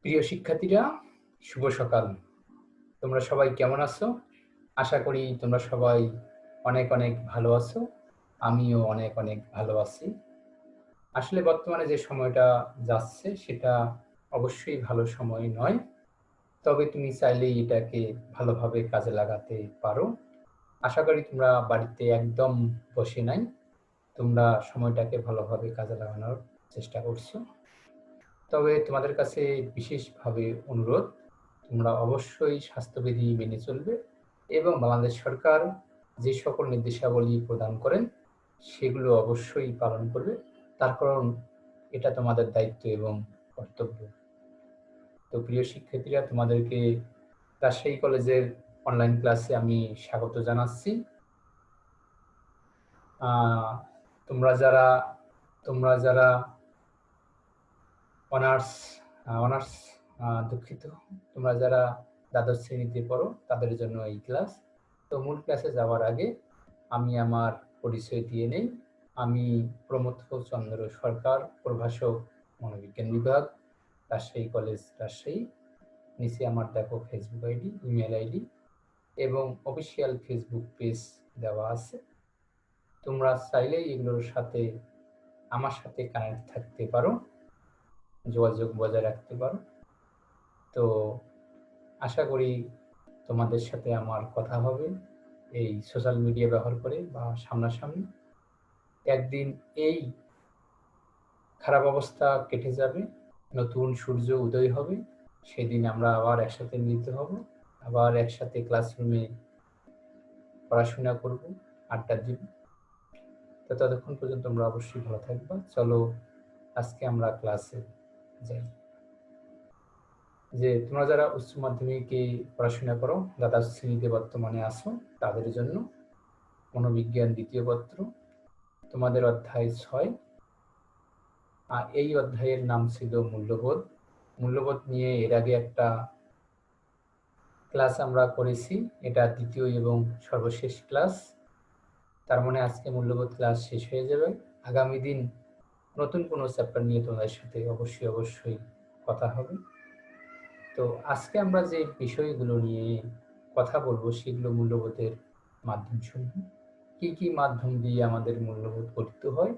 প্রিয় শিক্ষার্থীরা, শুভ সকাল। তোমরা সবাই কেমন আছো? আশা করি তোমরা সবাই অনেক অনেক ভালো আছো। আমিও অনেক অনেক ভালো আছি। আসলে বর্তমানে যে সময়টা যাচ্ছে সেটা অবশ্যই ভালো সময় নয়। তবে তুমি চাইলেই এটাকে ভালোভাবে কাজে লাগাতে পারো। আশা করি তোমরা বাড়িতে একদম বসে নাই। তোমরা সময়টাকে ভালোভাবে কাজে লাগানোর চেষ্টা করছো। তবে তোমাদের কাছে বিশেষভাবে অনুরোধ, তোমরা অবশ্যই স্বাস্থ্যবিধি মেনে চলবে এবং বাংলাদেশ সরকার যে সকল নির্দেশাবলী প্রদান করেন সেগুলো অবশ্যই পালন করবে। তার কারণ এটা তোমাদের দায়িত্ব এবং কর্তব্য। তো প্রিয় শিক্ষার্থীরা, তোমাদেরকে রাজশাহী কলেজের অনলাইন ক্লাসে আমি স্বাগত জানাচ্ছি। আহ, তোমরা যারা তোমরা যারা অনার্স অনার্স দুঃখিত, তোমরা যারা দ্বাদশ শ্রেণীতে পড়ো তাদের জন্য এই ক্লাস। তো মূল ক্লাসে যাওয়ার আগে আমি আমার পরিচয় দিয়ে নেই। আমি প্রমথ চন্দ্র সরকার, প্রভাষক, মনোবিজ্ঞান বিভাগ, রাজশাহী কলেজ, রাজশাহী। নিচে আমার দেখো ফেসবুক আইডি, ইমেল আইডি এবং অফিসিয়াল ফেসবুক পেজ দেওয়া আছে। তোমরা চাইলেই এগুলোর সাথে আমার সাথে কানেক্ট থাকতে পারো, যোগাযোগ বজায় রাখতে পারো। তো আশা করি তোমাদের সাথে আমার কথা হবে এই সোশ্যাল মিডিয়া ব্যবহার করে বা সামনাসামনি। একদিন এই খারাপ অবস্থা কেটে যাবে, নতুন সূর্য উদয় হবে, সেদিন আমরা আবার একসাথে মিলিত হব, আবার একসাথে ক্লাসরুমে পড়াশোনা করব, আড্ডা দিব। তো ততক্ষণ পর্যন্ত তোমরা অবশ্যই ভালো থাকবা। চলো আজকে আমরা ক্লাসে যাই। যে তোমরা যারা উচ্চ মাধ্যমিকে পড়াশোনা করো, দ্বাদশ শ্রেণীতে বর্তমানে আসো, তাদের জন্য মনোবিজ্ঞান দ্বিতীয় পত্র, তোমাদের অধ্যায় 6। আর এই অধ্যায়ের নাম ছিল মূল্যবোধ। মূল্যবোধ নিয়ে এর আগে একটা ক্লাস আমরা করেছি, এটা দ্বিতীয় এবং সর্বশেষ ক্লাস। তার মানে আজকে মূল্যবোধ ক্লাস শেষ হয়ে যাবে। আগামী দিন নতুন কোনো চ্যাপ্টার নিয়ে তোমাদের সাথে অবশ্যই কথা হবে। তো আজকে আমরা যে বিষয়গুলো নিয়ে কথা বলবো সেগুলো মূল্যবোধের মাধ্যমসমূহ। কি কি মাধ্যম দিয়ে আমাদের মূল্যবোধ গঠিত হয়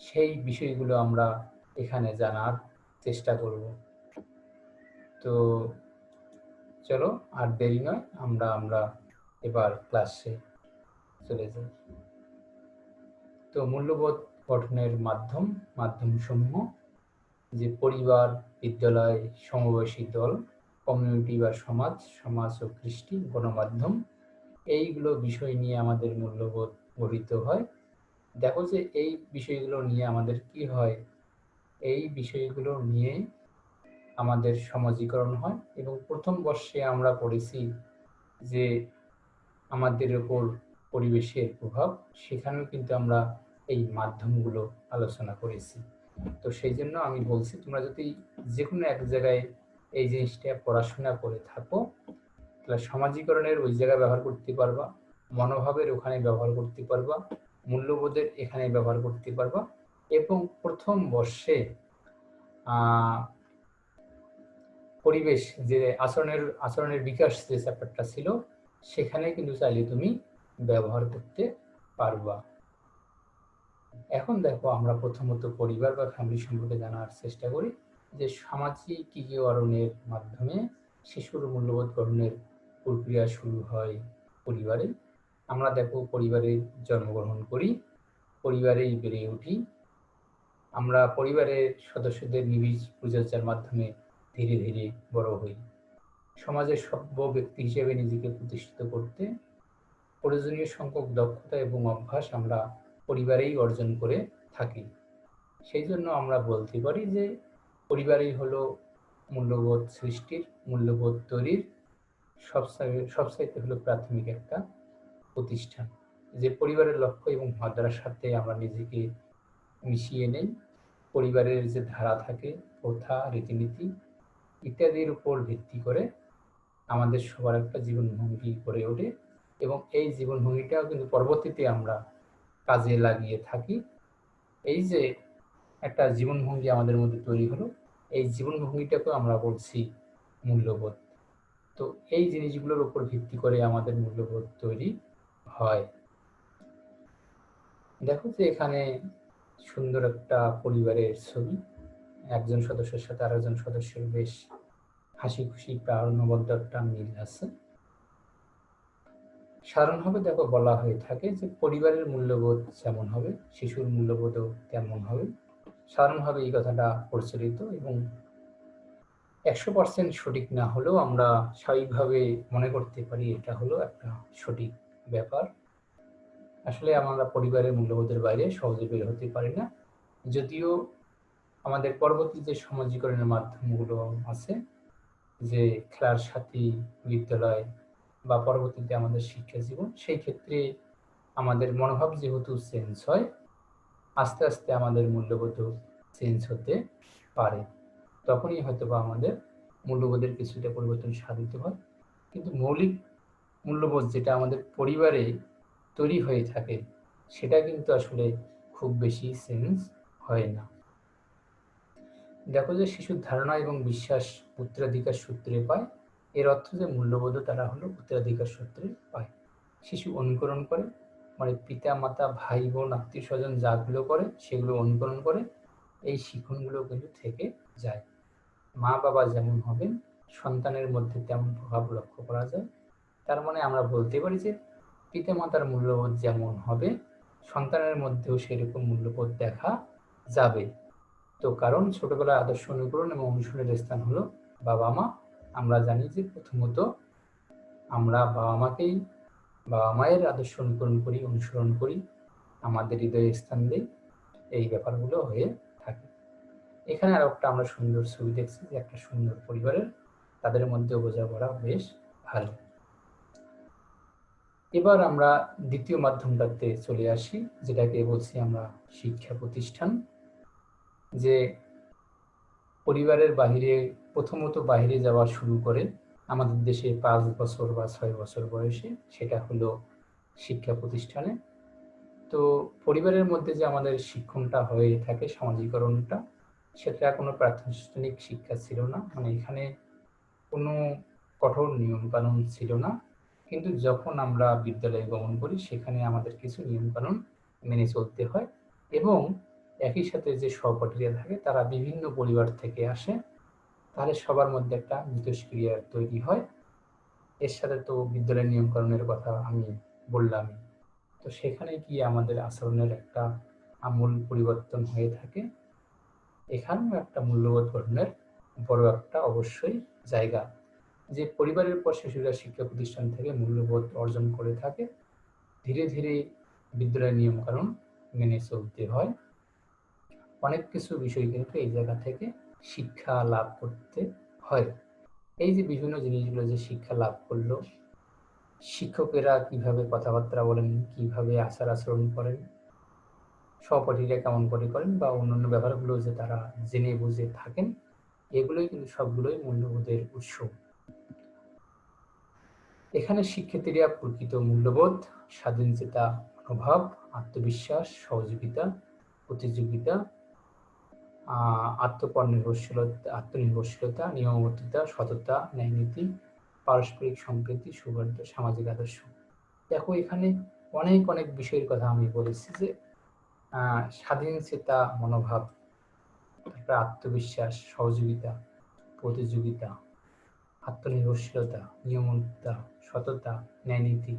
সেই বিষয়গুলো আমরা এখানে জানার চেষ্টা করব। তো চলো আর দেরি নয়, আমরা এবার ক্লাসে চলে যাই। তো মূল্যবোধ গঠনের মাধ্যমসমূহ যে পরিবার, বিদ্যালয়, সমবয়সী দল, কমিউনিটি বা সমাজ ও কৃষ্টি, গণমাধ্যম, এইগুলো বিষয় নিয়ে আমাদের মূল্যবোধ গঠিত হয়। দেখো যে এই বিষয়গুলো নিয়ে আমাদের কি হয়, এই বিষয়গুলো নিয়ে আমাদের সমাজীকরণ হয়। এবং প্রথম বর্ষে আমরা পড়েছি যে আমাদের উপর পরিবেশের প্রভাব, সেখানেও কিন্তু আমরা এই মাধ্যমগুলো আলোচনা করেছি। তো সেই জন্য আমি বলছি, তোমরা যদি যে কোনো এক জায়গায় এই জিনিসটা পড়াশোনা করে থাকো, তাহলে সমাজীকরণের ওই জায়গায় ব্যবহার করতে পারবা, মনোভাবের ওখানে ব্যবহার করতে পারবা, মূল্যবোধের এখানে ব্যবহার করতে পারবা। এবং প্রথম বর্ষে পরিবেশ যে আচরণের বিকাশ যে চ্যাপ্টারটা ছিল, সেখানে কিন্তু চাইলে তুমি ব্যবহার করতে পারবা। এখন দেখো, আমরা প্রথমত পরিবার বা ফ্যামিলি সম্পর্কে জানার চেষ্টা করি যে সামাজিকীকরণের মাধ্যমে শিশুর মূল্যবোধ গঠনের প্রক্রিয়া শুরু হয় পরিবারে। আমরা দেখো পরিবারে জন্মগ্রহণ করি, পরিবারেই বেড়ে উঠি, আমরা পরিবারের সদস্যদের নিবিড় পরিচর্যার মাধ্যমে ধীরে ধীরে বড় হই। সমাজের সভ্য ব্যক্তি হিসেবে নিজেকে প্রতিষ্ঠিত করতে প্রয়োজনীয় সংখ্যক দক্ষতা এবং অভ্যাস আমরা পরিবারেই অর্জন করে থাকি। সেই জন্য আমরা বলতে পারি যে পরিবারই হলো মূল্যবোধ সৃষ্টির, মূল্যবোধ তৈরির সবচাইতে হলো প্রাথমিক একটা প্রতিষ্ঠান। যে পরিবারের লক্ষ্য এবং ভাবনার সাথে আমরা নিজেকে মিশিয়ে নেই। পরিবারের যে ধারা থাকে, প্রথা, রীতিনীতি ইত্যাদির উপর ভিত্তি করে আমাদের সবার একটা জীবনভঙ্গি গড়ে ওঠে এবং এই জীবনভঙ্গিটাও কিন্তু পরবর্তীতে আমরা কাজে লাগিয়ে থাকি। এই যে একটা জীবনভঙ্গি আমাদের মধ্যে তৈরি হলো, এই জীবনভঙ্গিটাকেও আমরা বলছি মূল্যবোধ। তো এই জিনিসগুলোর উপর ভিত্তি করে আমাদের মূল্যবোধ তৈরি হয়। দেখো যে এখানে সুন্দর একটা পরিবারের ছবি, একজন সদস্যের সাথে আরেকজন সদস্যের বেশ হাসি খুশি প্রাণবন্ত একটা মিল আছে। সাধারণভাবে দেখো বলা হয়ে থাকে যে পরিবারের মূল্যবোধ যেমন হবে শিশুর মূল্যবোধও তেমন হবে। সাধারণভাবে এই কথাটা প্রচলিত এবং 100% সঠিক না হলেও আমরা স্বাভাবিকভাবে মনে করতে পারি এটা হলো একটা সঠিক ব্যাপার। আসলে আমরা পরিবারের মূল্যবোধের বাইরে সহজে বের হতে পারি না। যদিও আমাদের পরবর্তী যে সমাজীকরণের মাধ্যমগুলো আছে, যে খেলার সাথী, বিদ্যালয় বা পরবর্তীতে আমাদের শিক্ষা জীবন, সেই ক্ষেত্রে আমাদের মনোভাব যেহেতু চেঞ্জ হয়, আস্তে আস্তে আমাদের মূল্যবোধও চেঞ্জ হতে পারে। তখনই হয়তোবা আমাদের মূল্যবোধের কিছুটা পরিবর্তন সাধিত হয়। কিন্তু মৌলিক মূল্যবোধ যেটা আমাদের পরিবারে তৈরি হয়ে থাকে, সেটা কিন্তু আসলে খুব বেশি চেঞ্জ হয় না। দেখো যে শিশুর ধারণা এবং বিশ্বাস উত্তরাধিকার সূত্রে পায়, এর অর্থ যে মূল্যবোধও তারা হলো উত্তরাধিকার সূত্রে পায়। শিশু অনুকরণ করে, মানে পিতা মাতা ভাই বোন আত্মীয় স্বজন যাগুলো করে সেগুলো অনুকরণ করে, এই শিক্ষণগুলো কিন্তু থেকে যায়। মা বাবা যেমন হবেন সন্তানের মধ্যে তেমন প্রভাব লক্ষ্য করা যায়। তার মানে আমরা বলতে পারি যে পিতা মাতার মূল্যবোধ যেমন হবে সন্তানের মধ্যেও সেরকম মূল্যবোধ দেখা যাবে। তো কারণ ছোটবেলায় আদর্শ অনুকরণ এবং অনুসরণের স্থান হলো বাবা মা। আমরা জানি যে প্রথমত আমরা বাবা মায়ের আদর্শ অনুকরণ করি, অনুসরণ করি, আমাদের হৃদয়ে স্থান দেই, এই ব্যাপারগুলো হয়ে থাকে। এখানে আর একটা আমরা সুন্দর ছবি দেখছি যে একটা সুন্দর পরিবারের, তাদের মধ্যে বোঝাপড়া বেশ ভালো। এবার আমরা দ্বিতীয় মাধ্যমটাতে চলে আসি, যেটাকে বলছি আমরা শিক্ষা প্রতিষ্ঠান। যে পরিবারের বাহিরে প্রথমত বাইরে যাওয়া শুরু করে আমাদের দেশে 5 বছর বা 6 বছর বয়সে, সেটা হলো শিক্ষা প্রতিষ্ঠানে। তো পরিবারের মধ্যে যে আমাদের শিক্ষণটা হয়ে থাকে, সামাজিকরণটা, সেটা কোনো প্রাতিষ্ঠানিক শিক্ষা ছিল না, মানে এখানে কোনো কঠোর নিয়ম কানুন ছিল না। কিন্তু যখন আমরা বিদ্যালয়ে গমন করি সেখানে আমাদের কিছু নিয়ম কানুন মেনে চলতে হয় এবং একই সাথে যে সহপাঠীরা থাকে তারা বিভিন্ন পরিবার থেকে আসে, তাহলে সবার মধ্যে একটা মিথস্ক্রিয়া তৈরি হয়। এর সাথে তো বিদ্যালয়ের নিয়ম কানুনের কথা আমি বললামই। তো সেখানে গিয়ে আমাদের আচরণের একটা আমূল পরিবর্তন হয়ে থাকে। এখানেও একটা মূল্যবোধ গঠনের বড় একটা অবশ্যই জায়গা, যে পরিবারের পর শিশুরা শিক্ষা প্রতিষ্ঠান থেকে মূল্যবোধ অর্জন করে থাকে। ধীরে ধীরে বিদ্যালয়ের নিয়ম কানুন মেনে চলতে হয়। অনেক কিছু বিষয় কিন্তু এই জায়গা থেকে শিক্ষা লাভ করতে হয়। এই যে বিভিন্ন জিনিসগুলো যে শিক্ষা লাভ করলো, শিক্ষকেরা কিভাবে কথাবার্তা বলেন, কিভাবে আচার আচরণ করেন, সহপাঠীরা কেমন করে করেন, বা অন্যান্য ব্যাপারগুলো যে তারা জেনে বুঝে থাকেন, এগুলোই কিন্তু সবগুলোই মূল্যবোধের উৎস। এখানে শিক্ষার্থীরা প্রকৃত মূল্যবোধ, স্বাধীনচেতা মনোভাব, আত্মবিশ্বাস, সহযোগিতা, প্রতিযোগিতা, আত্মনির্ভরশীলতা, নিয়মবদ্ধতা, সততা, ন্যায়নীতি, পারস্পরিক সম্প্রীতি, সৌহার্দ্য, সামাজিক আদর্শ। দেখো এখানে অনেক অনেক বিষয়ের কথা আমি বলেছি, যে স্বাধীনচেতা মনোভাব, তারপরে আত্মবিশ্বাস, সহযোগিতা, প্রতিযোগিতা, আত্মনির্ভরশীলতা, নিয়মতা, সততা, ন্যায়নীতি,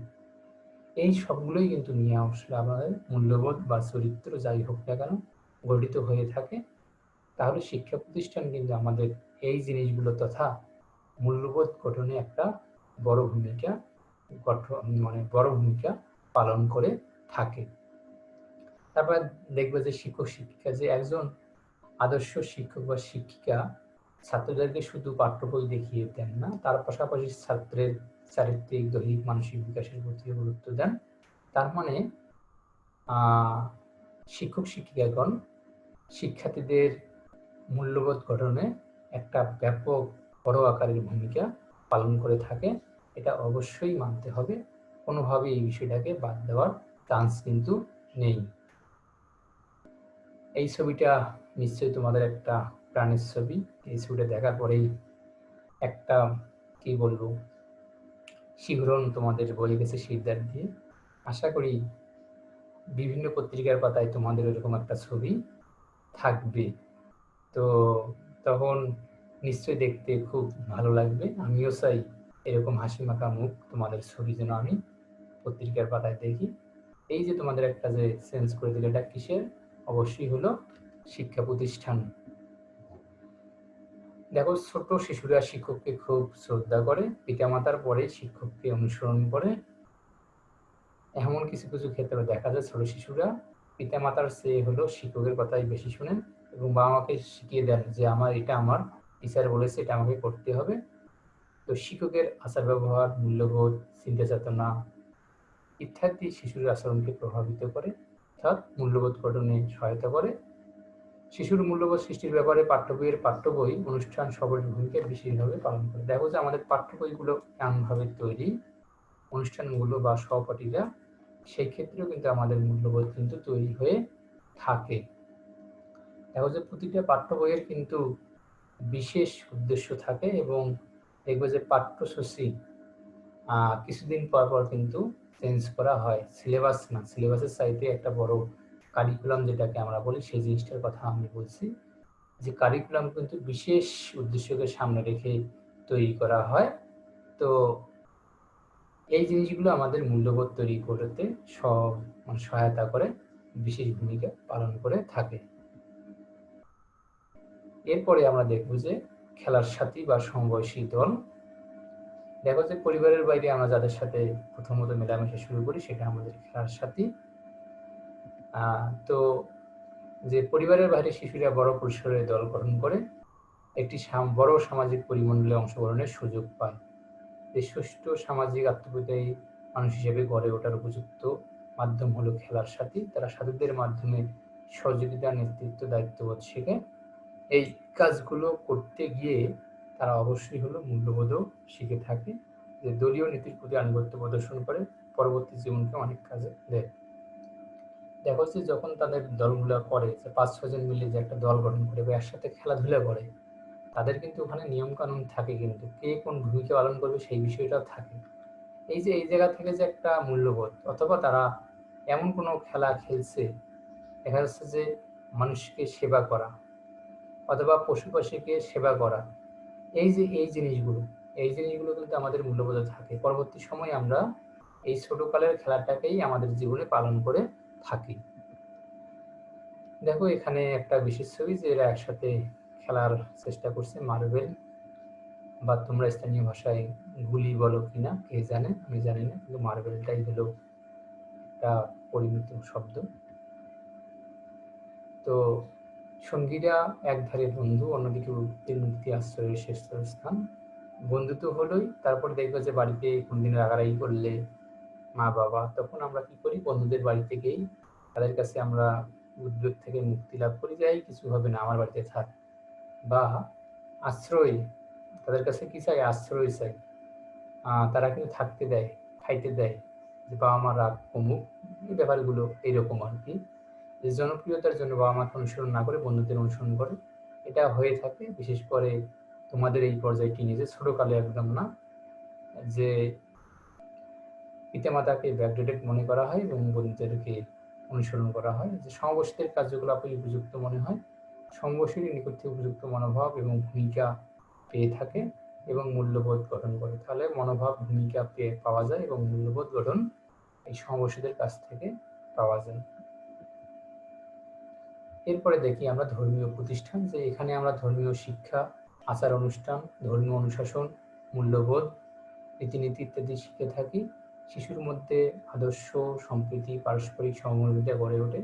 এই সবগুলোই কিন্তু নিয়ে আসলে আমাদের মূল্যবোধ বা চরিত্র যাই হোক না কেন গঠিত হয়ে থাকে। তাহলে শিক্ষা প্রতিষ্ঠান কিন্তু আমাদের এই জিনিসগুলো তথা মূল্যবোধ গঠনে একটা বড় ভূমিকা বড় ভূমিকা পালন করে থাকে। তারপর দেখবে যে শিক্ষক শিক্ষিকা, যে একজন আদর্শ শিক্ষক বা শিক্ষিকা ছাত্রদেরকে শুধু পাঠ্য বই দেখিয়ে দেন না, তার পাশাপাশি ছাত্রের চারিত্রিক, দৈহিক, মানসিক বিকাশের প্রতি গুরুত্ব দেন। তার মানে শিক্ষক শিক্ষিকাগণ শিক্ষার্থীদের মূল্যবোধ গঠনে একটা ব্যাপক বড় আকারের ভূমিকা পালন করে থাকে। এটা অবশ্যই মানতে হবে, কোনোভাবে এই বিষয়টাকে বাদ দেওয়ার চান্স কিন্তু নেই। এই ছবিটা নিশ্চয়ই তোমাদের একটা প্রাণের ছবি। এই ছবিটা দেখার পরেই একটা কি বলবো শিহরণ তোমাদের বয়ে গেছে শিরদাঁড় দিয়ে। আশা করি বিভিন্ন পত্রিকার পাতায় তোমাদের এরকম একটা ছবি থাকবে, তো তখন নিশ্চয়ই দেখতে খুব ভালো লাগবে। আমিও চাই এরকম হাসি মাখা মুখ তোমাদের ছবি যেন আমি পত্রিকার পাতায় দেখি। এই যে তোমাদের একটা যে চেঞ্জ করে দিলে, এটা কিসের? অবশ্যই হলো শিক্ষা প্রতিষ্ঠান। দেখো, ছোট শিশুরা শিক্ষককে খুব শ্রদ্ধা করে, পিতামাতার পরে শিক্ষককে অনুসরণ করে। এমন কিছু কিছু ক্ষেত্রে দেখা যায় ছোট শিশুরা পিতামাতার চেয়ে হলো শিক্ষকের কথাই বেশি শুনেন এবং বাবা মাকে শিখিয়ে দেন যে আমার টিচার বলেছে, এটা আমাকে করতে হবে। তো শিক্ষকের আচার ব্যবহার, মূল্যবোধ, চিন্তা চেতনা ইত্যাদি শিশুর আচরণকে প্রভাবিত করে, অর্থাৎ মূল্যবোধ গঠনে সহায়তা করে। শিশুর মূল্যবোধ সৃষ্টির ব্যাপারে পাঠ্য বই, অনুষ্ঠান সবার ভূমিকা বিশেষভাবে পালন করে। দেখো যে আমাদের পাঠ্য বইগুলো এমনভাবে তৈরি, অনুষ্ঠানগুলো বা সহপাঠীরা, সেই ক্ষেত্রেও কিন্তু আমাদের মূল্যবোধ কিন্তু তৈরি হয়ে থাকে। দেখো যে প্রতিটা পাঠ্য বইয়ের কিন্তু বিশেষ উদ্দেশ্য থাকে এবং দেখবে যে পাঠ্যসূচি কিছুদিন পর পর কিন্তু চেঞ্জ করা হয়। সিলেবাস না, সিলেবাসের চাইতে একটা বড় কারিকুলাম যেটাকে আমরা বলি, সেই জিনিসটার কথা আমি বলছি। যে কারিকুলাম কিন্তু বিশেষ উদ্দেশ্যকে সামনে রেখে তৈরি করা হয়। তো এই জিনিসগুলো আমাদের মূল্যবোধ তৈরি করতে সহায়তা করে, বিশেষ ভূমিকা পালন করে থাকে। এরপরে আমরা দেখব যে খেলার সাথী বা সমবয়সী দল। দেখো যে পরিবারের বাইরে আমরা যাদের সাথে প্রথমত মেলামেশা শুরু করি সেটা আমাদের খেলার সাথী। তো যে পরিবারের বাইরে শিশুরা বড় পরিসরে দল গঠন করে একটি বড় সামাজিক পরিমণ্ডলে অংশগ্রহণের সুযোগ পায়। যে সুষ্ঠু সামাজিক আত্মপ্রত্যয়ী মানুষ হিসেবে গড়ে ওঠার উপযুক্ত মাধ্যম হলো খেলার সাথী। তারা সাথীদের মাধ্যমে সহযোগিতা, নেতৃত্ব, দায়িত্ববোধ শেখে। এই কাজগুলো করতে গিয়ে তারা অবশ্যই হলো মূল্যবোধও শিখে থাকে, যে দলীয় নীতির প্রতি আনুগত্য প্রদর্শন করে পরবর্তী জীবনকে অনেক কাজে দেয়। দেখো যে যখন তাদের দলগুলো করে, যে 5-6 জন মিলে যে একটা দল গঠন করে বা একসাথে খেলাধুলা করে, তাদের কিন্তু ওখানে নিয়ম কানুন থাকে, কিন্তু কে কোন ভূমিকা পালন করবে সেই বিষয়টাও থাকে। এই যে এই জায়গা থেকে যে একটা মূল্যবোধ, অথবা তারা এমন কোনো খেলা খেলছে, দেখা যাচ্ছে যে মানুষকে সেবা করা অথবা পশু পাখিকে সেবা করা, এই যে এই জিনিসগুলো কিন্তু আমাদের মূল্যবোধে থাকে। পরবর্তী সময়ে আমরা এই ছোটকালের খেলাটাকেই আমাদের জীবনে পালন করে থাকি। দেখো এখানে একটা বিশেষ ছবি, যে এরা একসাথে খেলার চেষ্টা করছে, মার্বেল, বা তোমরা স্থানীয় ভাষায় গুলি বলো কিনা কে জানে, আমি জানি না, কিন্তু মার্বেলটাই হলো একটা পরিমিত শব্দ। তো সঙ্গীরা একধারে বন্ধু, অন্যদিকে মুক্তি আশ্রয়ের শ্রেষ্ঠ স্থান। বন্ধু তো হলোই, তারপর দেখবে যে বাড়িতে কোনদিন রাগারাগি করলে মা বাবা, তখন আমরা কি করি, বন্ধুদের বাড়ি থেকেই তাদের কাছে আমরা উদ্বেগ থেকে মুক্তি লাভ করি, যাই কিছু হবে না, আমার বাড়িতে থাক। বা আশ্রয়, তাদের কাছে কি চাই, আশ্রয় চাই। তারা কিন্তু থাকতে দেয়, খাইতে দেয়, যে বাবা মা রাগ কমুক, এই ব্যাপারগুলো এইরকম আর কি। যে জনপ্রিয়তার জন্য বাবা মাকে অনুসরণ না করে বন্ধুদের অনুসরণ করে, এটা হয়ে থাকে বিশেষ করে তোমাদের এই পর্যায়ে টিনেজে, ছোটকালে একদম না, যে পিতামাতাকে ব্যাকডেটেড মনে করা হয় এবং বন্ধুদেরকে অনুসরণ করা হয়। যে সমবয়সীদের কার্যকলাপে উপযুক্ত মনে হয়, সমবয়সীর নিকট থেকে উপযুক্ত মনোভাব এবং ভূমিকা পেয়ে থাকে এবং মূল্যবোধ গঠন করে। তাহলে মনোভাব, ভূমিকা পাওয়া যায় এবং মূল্যবোধ গঠন এই সমবয়সীদের কাছ থেকে পাওয়া যায়। এরপরে দেখি আমরা ধর্মীয় প্রতিষ্ঠান, যে এখানে আমরা ধর্মীয় শিক্ষা, আচার অনুষ্ঠান, ধর্মীয় অনুশাসন, মূল্যবোধ, রীতিনীতি ইত্যাদি শিখে থাকি। শিশুর মধ্যে আদর্শ, সম্প্রীতি, পারস্পরিক সহমর্মিতা গড়ে ওঠে।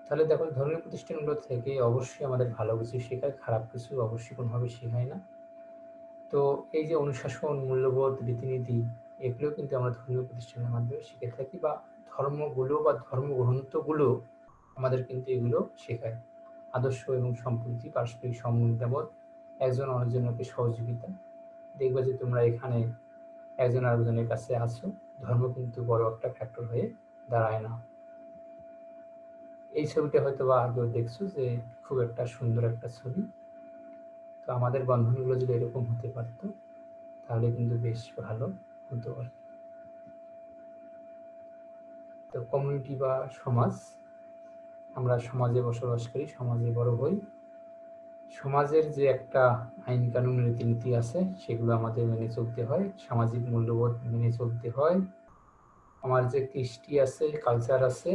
তাহলে দেখো ধর্মীয় প্রতিষ্ঠানগুলো থেকে অবশ্যই আমাদের ভালো কিছু শেখায়, খারাপ কিছু অবশ্যই কোনোভাবে শেখায় না। তো এই যে অনুশাসন, মূল্যবোধ, রীতিনীতি, এগুলো কিন্তু আমরা ধর্মীয় প্রতিষ্ঠানের মাধ্যমে শিখে থাকি, বা ধর্মগুলো বা ধর্মগ্রন্থগুলো আমাদের কিন্তু এগুলো শেখায়। আদর্শ এবং সম্প্রীতি, পারস্পরিক সহমর্মিতাবোধ, একজন অন্যজনকে সহযোগিতা। দেখবে যে তোমরা এখানে একজন আরেকজনের কাছে আছো, ধর্ম কিন্তু বড় একটা ফ্যাক্টর হয়ে দাঁড়ায় না। এই ছবিটা হয়তো বা আগেও দেখছো যে খুব একটা সুন্দর একটা ছবি। তো আমাদের বন্ধনগুলো যদি এরকম হতে পারতো তাহলে কিন্তু বেশ ভালো হতো আর কি। তো কমিউনিটি বা সমাজ, আমরা সমাজে বসবাস করি, সমাজে বড় হই, সমাজের যে একটা আইন কানুন রীতিনীতি আছে সেগুলো আমাদের মেনে চলতে হয়, সামাজিক মূল্যবোধ মেনে চলতে হয়, আমার যে কৃষ্টি আছে, কালচার আছে,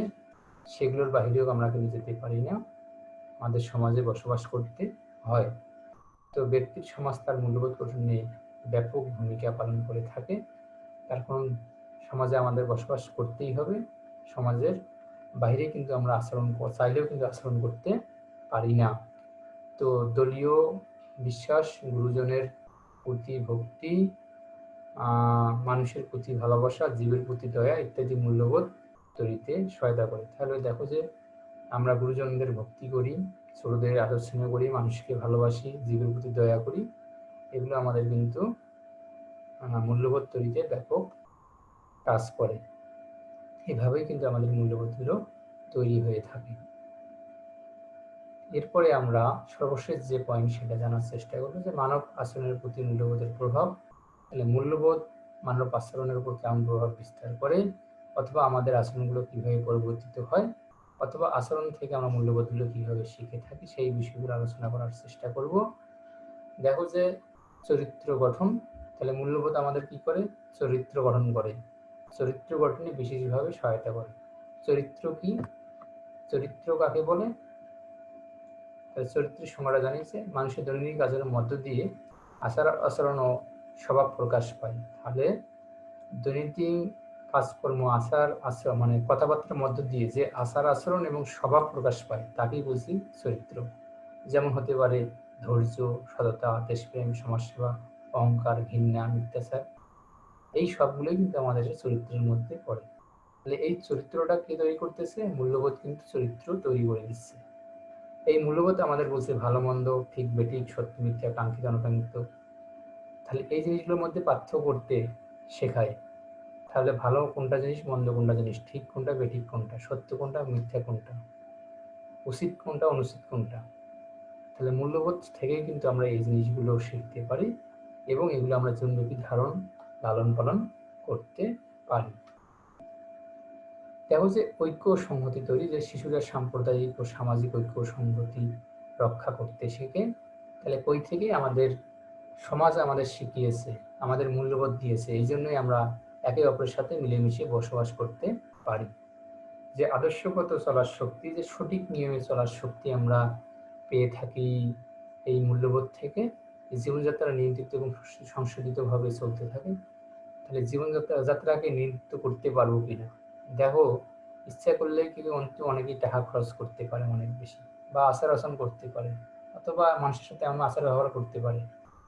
সেগুলোর বাহিরেও আমরা কিন্তু যেতে পারি না, আমাদের সমাজে বসবাস করতে হয়। তো ব্যক্তির সমাজ তার মূল্যবোধ গঠনে ব্যাপক ভূমিকা পালন করে থাকে। তার কারণ সমাজে আমাদের বসবাস করতেই হবে, সমাজের বাইরে কিন্তু আমরা চাইলেও কিন্তু আচরণ করতে পারি না। তো দলীয় বিশ্বাস, গুরুজনের প্রতি ভক্তি, মানুষের প্রতি ভালোবাসা, জীবের প্রতি দয়া ইত্যাদি মূল্যবোধ তৈরিতে সহায়তা করে। তাহলে দেখো যে আমরা গুরুজনদের ভক্তি করি, ছোটদের আদর স্নেহ করি, মানুষকে ভালোবাসি, জীবের প্রতি দয়া করি, এগুলো আমাদের কিন্তু মূল্যবোধ তৈরিতে ব্যাপক কাজ করে। এভাবেই কিন্তু আমাদের মূল্যবোধগুলো তৈরি হয়ে থাকে। এরপরে আমরা সর্বশেষ যে পয়েন্ট সেটা জানার চেষ্টা করবো যে মানব আচরণের প্রতি মূল্যবোধের প্রভাব। তাহলে মূল্যবোধ মানব আচরণের উপর কেমন প্রভাব বিস্তার করে, অথবা আমাদের আচরণগুলো কিভাবে পরিবর্তিত হয়, অথবা আচরণ থেকে আমরা মূল্যবোধগুলো কিভাবে শিখে থাকি, সেই বিষয়গুলো আলোচনা করার চেষ্টা করব। দেখো যে চরিত্র গঠন, তাহলে মূল্যবোধ আমাদের কি করে, চরিত্র গঠন করে, চরিত্র গঠনে বিশেষভাবে সহায়তা করে। চরিত্র কি, চরিত্র কাকে বলে? চরিত্রের সংজ্ঞাটা জানিয়েছে মানুষের দৈনন্দিন কাজের মধ্য দিয়ে আচার আচরণ ও স্বভাব প্রকাশ পায়। তাহলে দৈনন্দিন কাজকর্ম, আচার আচরণ মানে কথাবার্তার মধ্য দিয়ে যে আচার আচরণ এবং স্বভাব প্রকাশ পায় তাকেই বুঝি চরিত্র। যেমন হতে পারে ধৈর্য, সততা, দেশপ্রেম, সমাজসেবা, অহংকার, ঘৃণা, মিথ্যাচার, এই সবগুলোই কিন্তু আমাদের চরিত্রের মধ্যে পড়ে। তাহলে এই চরিত্রটা কে তৈরি করতেছে? মূল্যবোধ কিন্তু চরিত্র তৈরি করে দিচ্ছে। এই মূল্যবোধ আমাদের বলছে ভালো মন্দ, ঠিক বেঠিক, সত্য মিথ্যা, কাঙ্ক্ষিত অনুকাঙ্ক্ষিত। তাহলে এই জিনিসগুলোর মধ্যে পার্থক্য করতে শেখায়। তাহলে ভালো কোনটা জিনিস, মন্দ কোনটা জিনিস, ঠিক কোনটা, বেঠিক কোনটা, সত্য কোনটা, মিথ্যা কোনটা, উচিত কোনটা, অনুচিত কোনটা। তাহলে মূল্যবোধ থেকেই কিন্তু আমরা এই জিনিসগুলো শিখতে পারি এবং এগুলো আমরা জীবনব্যাপী লালন পালন করতে পারি। দেখো যে ঐক্য সংহতি তৈরি, যে শিশুরা সাম্প্রদায়িক ও সামাজিক ঐক্য সংহতি রক্ষা করতে শেখে। তাহলে কই থেকে? আমাদের সমাজ আমাদের শিখিয়েছে, আমাদের মূল্যবোধ দিয়েছে, এই জন্যই আমরা একে অপরের সাথে মিলেমিশে বসবাস করতে পারি। যে আদর্শগত চলার শক্তি, যে সঠিক নিয়মে চলার শক্তি আমরা পেয়ে থাকি এই মূল্যবোধ থেকে। জীবনযাত্রা নিয়ন্ত্রিত এবং সংশোধিতভাবে চলতে থাকে। তাহলে জীবনযাত্রাকে নিয়ন্ত্রিত করতে পারবো কিনা? দেখো, ইচ্ছা করলে কিন্তু অনেকেই টাকা খরচ করতে পারে অনেক বেশি, বা আচার আচরণ করতে পারে, অথবা মানুষের সাথে এমন আচার ব্যবহার করতে পারে,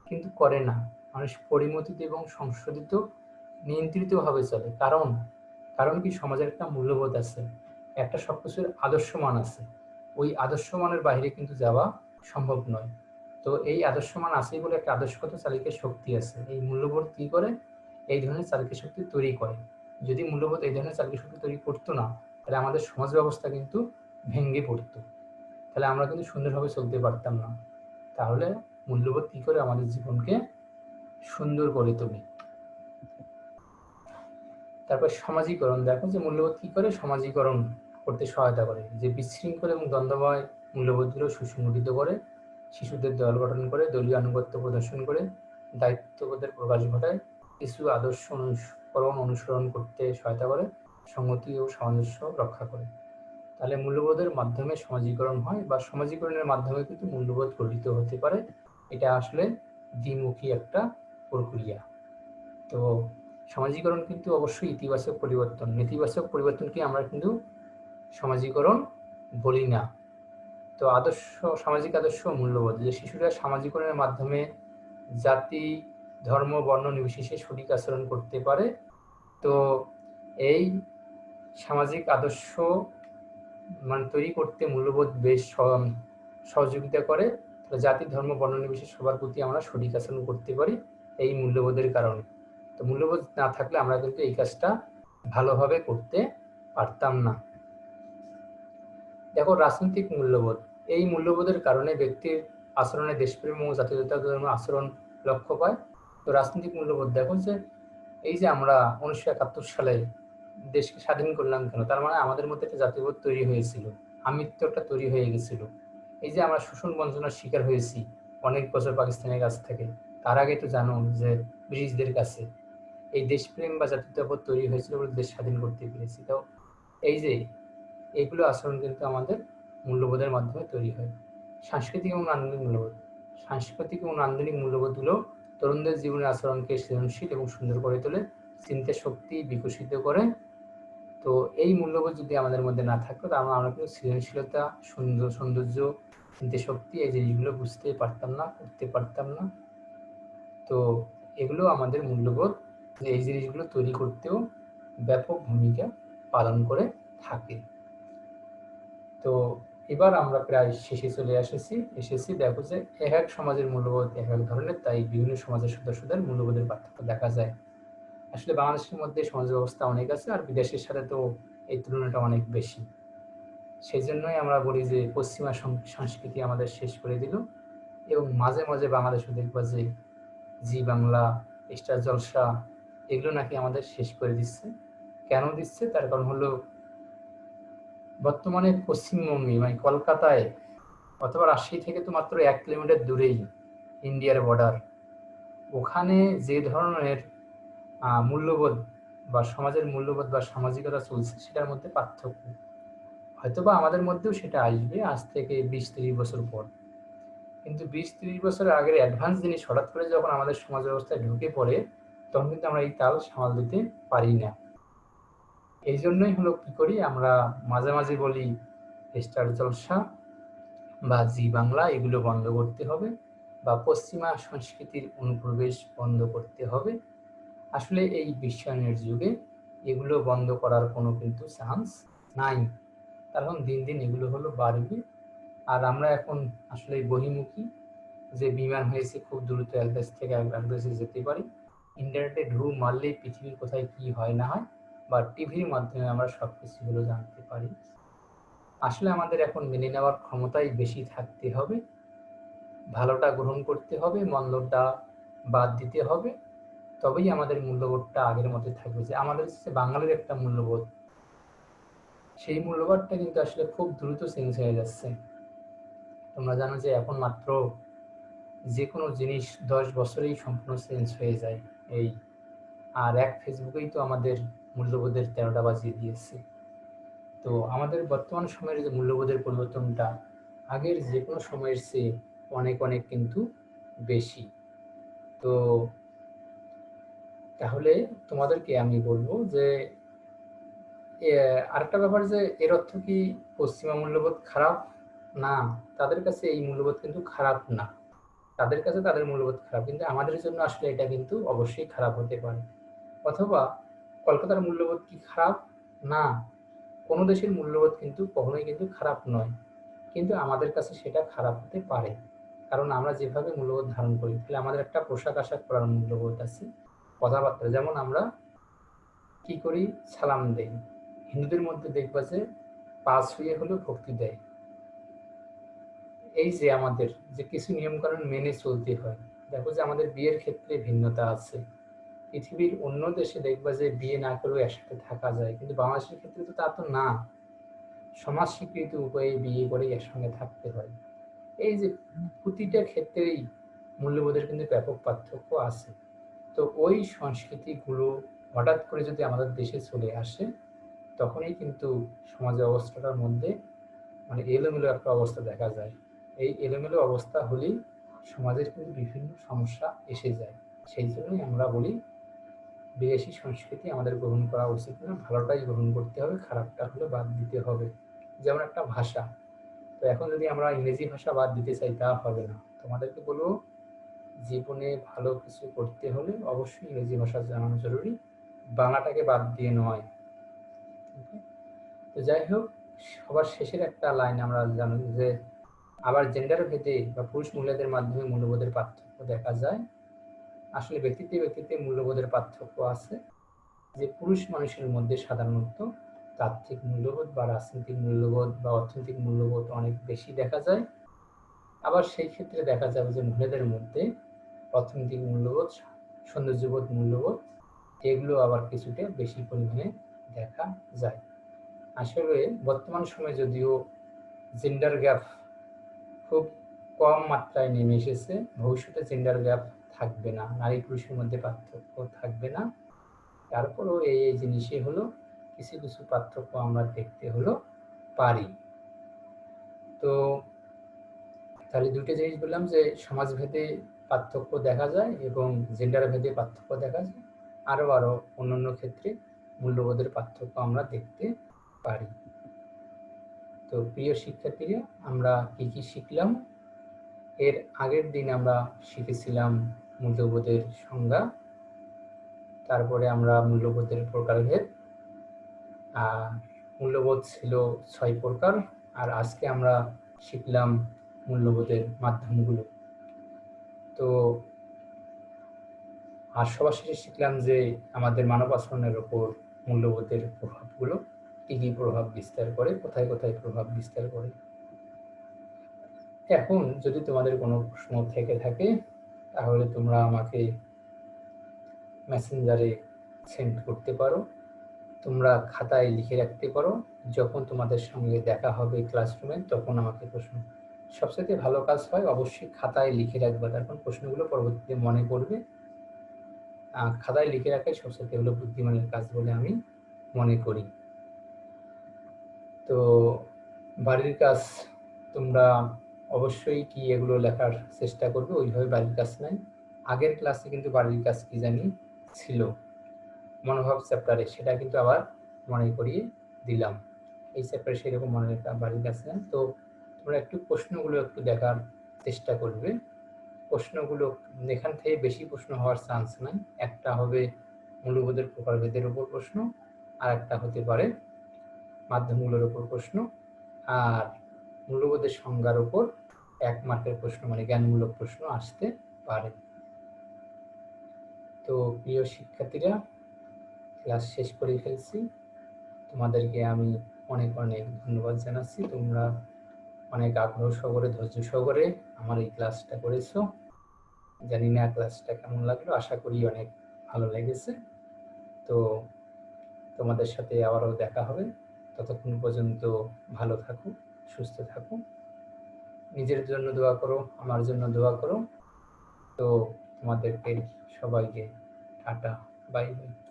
কিন্তু করে না। মানুষ পরিমতিত এবং সংশোধিত নিয়ন্ত্রিতভাবে চলে। কারণ কি? সমাজের একটা মূল্যবোধ আছে, একটা সবকিছুর আদর্শ মান আছে। ওই আদর্শ মানের বাইরে কিন্তু যাওয়া সম্ভব নয়। তো এই আদর্শ মান আছেই বলে একটা আদর্শগত চালিকা শক্তি আছে। এই মূল্যবোধ কি করে? এই ধরনের চালিকা শক্তি তৈরি করে। যদি মূল্যবোধ এই ধরনের চালিকা শক্তি তৈরি করতো না, তাহলে আমাদের সমাজ ব্যবস্থা কিন্তু ভেঙে পড়তো, তাহলে আমরা কিন্তু সুন্দরভাবে চলতে পারতাম না। তাহলে মূল্যবোধ কি করে আমাদের জীবনকে সুন্দর করে তোলে। তারপর সমাজীকরণ, দেখো যে মূল্যবোধ কি করে সমাজীকরণ করতে সহায়তা করে, যে বিশৃঙ্খল এবং দ্বন্দ্বময় মূল্যবোধগুলো সুসংগঠিত করে, শিশুদের দল গঠন করে, দলীয় আনুগত্য প্রদর্শন করে, দায়িত্ববোধের প্রকাশ ঘটায়, কিছু আদর্শ অনুসরণ করতে সহায়তা করে, সংগতি ও সামঞ্জস্য রক্ষা করে। তাহলে মূল্যবোধের মাধ্যমে সমাজীকরণ হয়, বা সমাজীকরণের মাধ্যমে কিন্তু মূল্যবোধ গঠিত হতে পারে। এটা আসলে দ্বিমুখী একটা প্রক্রিয়া। তো সমাজীকরণ কিন্তু অবশ্যই ইতিবাচক পরিবর্তন, নেতিবাচক পরিবর্তনকে আমরা কিন্তু সমাজীকরণ বলি না। তো সামাজিক আদর্শ মূল্যবোধ, যে শিশুরা সামাজিকরণের মাধ্যমে জাতি, ধর্ম, বর্ণ নির্বিশেষে সঠিক আচরণ করতে পারে। তো এই সামাজিক আদর্শ তৈরি করতে মূল্যবোধ বেশ সহযোগিতা করে। জাতি, ধর্ম, বর্ণ নির্বিশেষে সবার প্রতি আমরা সঠিক আচরণ করতে পারি এই মূল্যবোধের কারণে। তো মূল্যবোধ না থাকলে আমরা কিন্তু এই কাজটা ভালোভাবে করতে পারতাম না। দেখো, রাজনৈতিক মূল্যবোধ, এই মূল্যবোধের কারণে ব্যক্তির আচরণে দেশপ্রেম ও জাতীয়তাবাদের আচরণ লক্ষ্য পায়। তো রাজনৈতিক মূল্যবোধ দেখো যে এই যে আমরা 1971 সালে দেশকে স্বাধীন করলাম কেন, তার মানে আমাদের মধ্যে একটা জাতীয়বোধ তৈরি হয়েছিল, আমিত্বটা তৈরি হয়ে গেছিল। এই যে আমরা শোষণ বঞ্চনার শিকার হয়েছি অনেক বছর পাকিস্তানের কাছ থেকে, তার আগে তো জানো যে ব্রিটিশদের কাছে, এই দেশপ্রেম বা জাতীয়তাবোধ তৈরি হয়েছিল বলে দেশ স্বাধীন করতে পেরেছি। তো এই যে এইগুলো আচরণ কিন্তু আমাদের মূল্যবোধের মাধ্যমে তৈরি হয়। সাংস্কৃতিক এবং নান্দনিক মূল্যবোধ, সাংস্কৃতিক এবং নান্দনিক মূল্যবোধগুলো তরুণদের জীবনের আচরণকে সৃজনশীল এবং সুন্দর করে তোলে, চিন্তা শক্তি বিকশিত করে। তো এই মূল্যবোধ যদি আমাদের মধ্যে না থাকতো, তাহলে আমরা কিন্তু সৃজনশীলতা, সৌন্দর্য, চিন্তা শক্তি, এই জিনিসগুলো বুঝতে পারতাম না, করতে পারতাম না। তো এগুলো আমাদের মূল্যবোধ, যে এই জিনিসগুলো তৈরি করতেও ব্যাপক ভূমিকা পালন করে থাকে। তো এবার আমরা প্রায় শেষে চলে এসেছি। দেখো যে এক এক সমাজের মূল্যবোধ এক এক ধরনের, তাই বিভিন্ন সমাজের সদস্যদের মূল্যবোধের পার্থক্য দেখা যায়। আসলে বাংলাদেশের মধ্যে সমাজ ব্যবস্থা অনেক আছে, আর বিদেশের সাথে তো এই তুলনাটা অনেক বেশি। সেই জন্যই আমরা বলি যে পশ্চিমা সংস্কৃতি আমাদের শেষ করে দিল। এবং মাঝে মাঝে বাংলাদেশে দেখবা যে জি বাংলা, স্টার জলসা, এগুলো নাকি আমাদের শেষ করে দিচ্ছে। কেন দিচ্ছে? তার কারণ হলো বর্তমানে পশ্চিমবঙ্গে মানে কলকাতায় অথবা রাজশাহী থেকে তো মাত্র 1 কিলোমিটার দূরেই ইন্ডিয়ার বর্ডার। ওখানে যে ধরনের মূল্যবোধ বা সমাজের মূল্যবোধ বা সামাজিকতা চলছে, সেটার মধ্যে পার্থক্য। হয়তোবা আমাদের মধ্যেও সেটা আসবে আজ থেকে 20-30 বছর পর, কিন্তু 20-30 বছর আগের অ্যাডভান্স জিনিস হঠাৎ করে যখন আমাদের সমাজ ব্যবস্থায় ঢুকে পড়ে, তখন কিন্তু আমরা এই তাল সামাল দিতে পারি না। এই জন্যই হলো কি করি আমরা, মাঝে মাঝে বলি স্টার জলসা বা জি বাংলা এগুলো বন্ধ করতে হবে, বা পশ্চিমা সংস্কৃতির অনুপ্রবেশ বন্ধ করতে হবে। আসলে এই বিশ্বায়নের যুগে এগুলো বন্ধ করার কোনো কিন্তু চান্স নাই, কারণ দিন দিন এগুলো হলো বাড়বে। আর আমরা এখন আসলে বহির্মুখী, যে বিমান হয়েছে খুব দ্রুত এক দেশ থেকে এক দেশে যেতে পারি, ইন্টারনেটে ঢু মারলেই পৃথিবীর কোথায় কি হয় না হয়, বা টিভির মাধ্যমে আমরা সব কিছুগুলো জানতে পারি। আসলে আমাদের এখন মেনে নেওয়ার ক্ষমতাই বেশি থাকতে হবে, ভালোটা গ্রহণ করতে হবে, মন্দটা বাদ দিতে হবে। তবেই আমাদের মূল্যবোধটা আগের মতো থাকবে। যে আমাদের যে বাঙালির একটা মূল্যবোধ, সেই মূল্যবোধটা কিন্তু আসলে খুব দ্রুত চেঞ্জ হয়ে যাচ্ছে। তোমরা জানো যে এখন মাত্র যে কোনো জিনিস 10 বছরেই সম্পূর্ণ চেঞ্জ হয়ে যায়। এই আর এক ফেসবুকেই তো আমাদের মূল্যবোধের 13টা বাজিয়ে দিয়েছে। তো আমাদের বর্তমান সময়ের যে মূল্যবোধের পরিবর্তনটা আগের যে কোনো সময়ের চেয়ে অনেক অনেক কিন্তু বেশি। তো তাহলে তোমাদেরকে আমি বলবো যে আরেকটা ব্যাপার, যে এর অর্থ কি পশ্চিমা মূল্যবোধ খারাপ? না, তাদের কাছে এই মূল্যবোধ কিন্তু খারাপ না, তাদের কাছে তাদের মূল্যবোধ খারাপ, কিন্তু আমাদের জন্য আসলে এটা কিন্তু অবশ্যই খারাপ হতে পারে। অথবা কলকাতার মূল্যবোধ কি খারাপ? না, কোনো দেশের মূল্যবোধ কিন্তু কখনোই কিন্তু খারাপ নয়, কিন্তু আমাদের কাছে সেটা খারাপ হতে পারে, কারণ আমরা যেভাবে মূল্যবোধ ধারণ করি। তাহলে আমাদের একটা পোশাক আশাক পরার মূল্যবোধ আছে, কথাবার্তা, যেমন আমরা কি করি, সালাম দেই। হিন্দুদের মধ্যে দেখবা যে পা ছুঁয়ে হলেও ভক্তি দেয়। এই যে আমাদের যে কিছু নিয়মকানুন মেনে চলতে হয়। দেখো যে আমাদের বিয়ের ক্ষেত্রে ভিন্নতা আছে, পৃথিবীর অন্য দেশে দেখবা যে বিয়ে না করেও একসাথে থাকা যায়, কিন্তু বাংলাদেশের ক্ষেত্রে তো তা তো না, সমাজ স্বীকৃত উপায়ে বিয়ে করে একসঙ্গে থাকতে হয়। এই যে প্রতিটা ক্ষেত্রেই মূল্যবোধের কিন্তু ব্যাপক পার্থক্য আছে। তো ওই সংস্কৃতিগুলো হঠাৎ করে যদি আমাদের দেশে চলে আসে, তখনই কিন্তু সমাজ ব্যবস্থাটার মধ্যে মানে এলোমেলো একটা অবস্থা দেখা যায়। এই এলোমেলো অবস্থা হলেই সমাজের কিন্তু বিভিন্ন সমস্যা এসে যায়। সেই জন্যই আমরা বলি বিদেশি সংস্কৃতি আমাদের গ্রহণ করা উচিত না, ভালোটাই গ্রহণ করতে হবে, খারাপটা হলে বাদ দিতে হবে। যেমন একটা ভাষা, তো এখন যদি আমরা ইংরেজি ভাষা বাদ দিতে চাই তা হবে না। তোমাদেরকে বলবো জীবনে ভালো কিছু করতে হলে অবশ্যই ইংরেজি ভাষা জানা জরুরি, বাংলাটাকে বাদ দিয়ে নয়। তো যাই হোক, সবার শেষের একটা লাইন আমরা জানি যে আবার জেন্ডার ভেদে বা পুরুষ মহিলাদের মাধ্যমে মূল্যবোধের পার্থক্য দেখা যায়। আসলে ব্যক্তিতে ব্যক্তিতে মূল্যবোধের পার্থক্য আছে, যে পুরুষ মানুষের মধ্যে সাধারণত তাত্ত্বিক মূল্যবোধ বা রাজনৈতিক মূল্যবোধ বা অর্থনৈতিক মূল্যবোধ অনেক বেশি দেখা যায়। আবার সেই ক্ষেত্রে দেখা যাবে যে মহিলাদের মধ্যে অর্থনৈতিক মূল্যবোধ, সৌন্দর্যবোধ, মূল্যবোধ এগুলো আবার কিছুটা বেশি পরিমাণে দেখা যায়। আসলে বর্তমান সময়ে যদিও জেন্ডার গ্যাপ খুব কম মাত্রায় নেমে এসেছে, ভবিষ্যতে জেন্ডার গ্যাপ থাকবে না, নারী পুরুষের মধ্যে পার্থক্য থাকবে না। তারপরেও এই জিনিসই হলো কিছু কিছু পার্থক্য আমরা দেখতে হলো পারি। তো তাহলে দুটো জিনিস বললাম যে সমাজভেদে পার্থক্য দেখা যায় এবং জেন্ডার ভেদে পার্থক্য দেখা যায়, আরো অন্যান্য ক্ষেত্রে মূল্যবোধের পার্থক্য আমরা দেখতে পারি। তো প্রিয় শিক্ষার্থীরা, আমরা কি কি শিখলাম? এর আগের দিন আমরা শিখেছিলাম মূল্যবোধের সংজ্ঞা, তারপরে আমরা মূল্যবোধের প্রকারভেদ, মূল্যবোধ ছিল 6 প্রকার, আর আজকে আমরা শিখলাম মূল্যবোধের মাধ্যমগুলো। তো আর সবার শেষে শিখলাম যে আমাদের মানব আচরণের উপর মূল্যবোধের প্রভাবগুলো কি কি প্রভাব বিস্তার করে, কোথায় কোথায় প্রভাব বিস্তার করে। এখন যদি তোমাদের কোনো প্রশ্ন থেকে থাকে তাহলে তোমরা আমাকে মেসেঞ্জারে সেন্ড করতে পারো, তোমরা খাতায় লিখে রাখতে পারো। যখন তোমাদের সঙ্গে দেখা হবে ক্লাসরুমে তখন আমাকে প্রশ্ন, সবচেয়ে ভালো কাজ হয় অবশ্যই খাতায় লিখে রাখবে, তারপর প্রশ্নগুলো পরবর্তীতে মনে পড়বে। খাতায় লিখে রাখাই সবচেয়ে হলো বুদ্ধিমানের কাজ বলে আমি মনে করি। তো বাড়ির কাজ তোমরা অবশ্যই কি এগুলো লেখার চেষ্টা করবে, ওইভাবে বাড়ির কাজ নাই। আগের ক্লাসে কিন্তু বাড়ির কাজ কি জানি ছিল মনোভাব চ্যাপ্টারে, সেটা কিন্তু আবার মনে করিয়ে দিলাম। এই চ্যাপ্টারে সেরকম মনে রাখা বাড়ির কাজ নেই। তো তোমরা একটু প্রশ্নগুলো একটু দেখার চেষ্টা করবে। প্রশ্নগুলো এখান থেকে বেশি প্রশ্ন হওয়ার চান্স নাই। একটা হবে মূল্যবোধের প্রকারভেদের উপর প্রশ্ন, আর একটা হতে পারে মাধ্যমগুলোর উপর প্রশ্ন, আর মূল্যবোধের সংজ্ঞার উপর 1 মার্কের প্রশ্ন, মানে জ্ঞানমূলক প্রশ্ন আসতে পারে। তো প্রিয় শিক্ষার্থীরা, ক্লাস শেষ করে ফেলছি। তোমাদেরকে আমি অনেক অনেক ধন্যবাদ জানাচ্ছি। তোমরা অনেক আগ্রহ সহকারে, ধৈর্য সহকারে আমার এই ক্লাসটা করেছো। জানি না ক্লাসটা কেমন লাগলো, আশা করি অনেক ভালো লেগেছে। তো তোমাদের সাথে আবারও দেখা হবে। ততক্ষণ পর্যন্ত ভালো থাকো, সুস্থ থাকো, নিজের জন্য দোয়া করো, আমার জন্য দোয়া করো। তো তোমাদেরকে সবাইকে টাটা, বাই বাই।